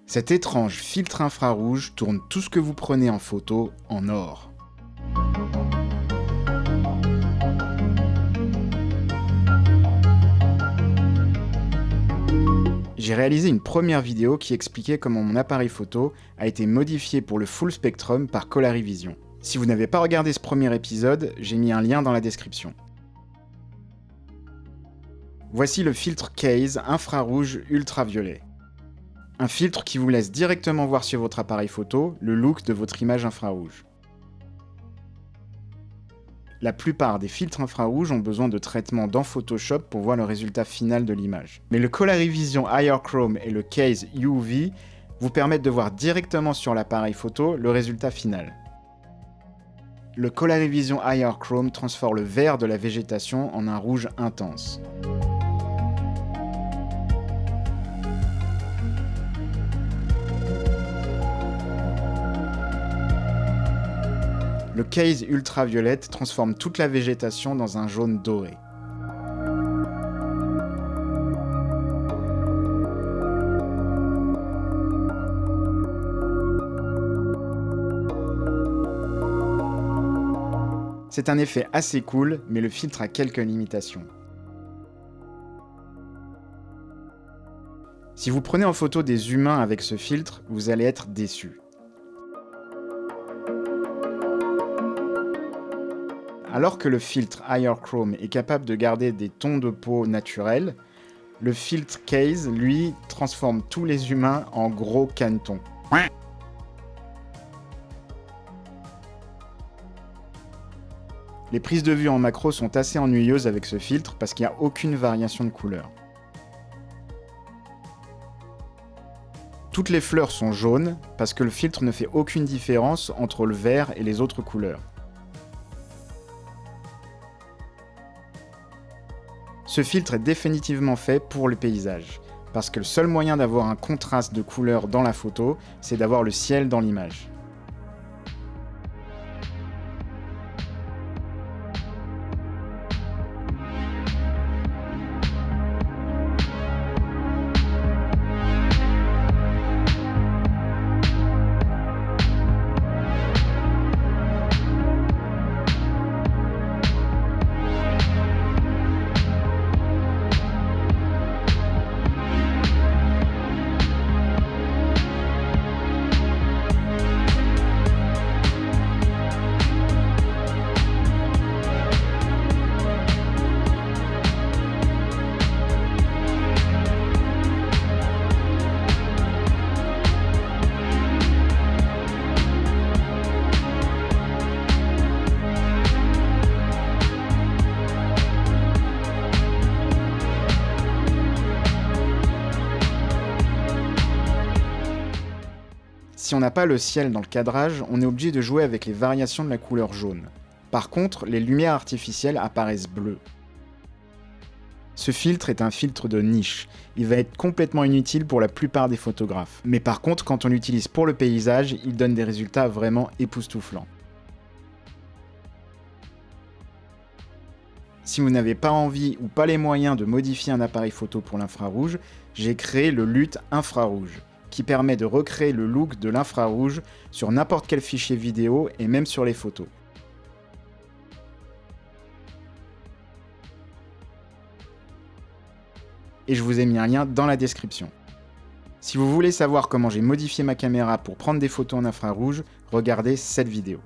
Cet étrange filtre infrarouge tourne tout ce que vous prenez en photo en or. J'ai réalisé une première vidéo qui expliquait comment mon appareil photo a été modifié pour le full spectrum par Colarivision. Si vous n'avez pas regardé ce premier épisode, j'ai mis un lien dans la description. Voici le filtre Case infrarouge ultraviolet. Un filtre qui vous laisse directement voir sur votre appareil photo le look de votre image infrarouge. La plupart des filtres infrarouges ont besoin de traitement dans Photoshop pour voir le résultat final de l'image. Mais le Colarivision IR Chrome et le Case UV vous permettent de voir directement sur l'appareil photo le résultat final. Le Colarivision IR Chrome transforme le vert de la végétation en un rouge intense. Le Case ultraviolette transforme toute la végétation dans un jaune doré. C'est un effet assez cool, mais le filtre a quelques limitations. Si vous prenez en photo des humains avec ce filtre, vous allez être déçus. Alors que le filtre IR Chrome est capable de garder des tons de peau naturels, le filtre Case, lui, transforme tous les humains en gros canetons. Les prises de vue en macro sont assez ennuyeuses avec ce filtre parce qu'il n'y a aucune variation de couleur. Toutes les fleurs sont jaunes parce que le filtre ne fait aucune différence entre le vert et les autres couleurs. Ce filtre est définitivement fait pour le paysage, parce que le seul moyen d'avoir un contraste de couleurs dans la photo, c'est d'avoir le ciel dans l'image. Si on n'a pas le ciel dans le cadrage, on est obligé de jouer avec les variations de la couleur jaune. Par contre, les lumières artificielles apparaissent bleues. Ce filtre est un filtre de niche. Il va être complètement inutile pour la plupart des photographes. Mais par contre, quand on l'utilise pour le paysage, il donne des résultats vraiment époustouflants. Si vous n'avez pas envie ou pas les moyens de modifier un appareil photo pour l'infrarouge, j'ai créé le LUT infrarouge, qui permet de recréer le look de l'infrarouge sur n'importe quel fichier vidéo et même sur les photos. Et je vous ai mis un lien dans la description. Si vous voulez savoir comment j'ai modifié ma caméra pour prendre des photos en infrarouge, regardez cette vidéo.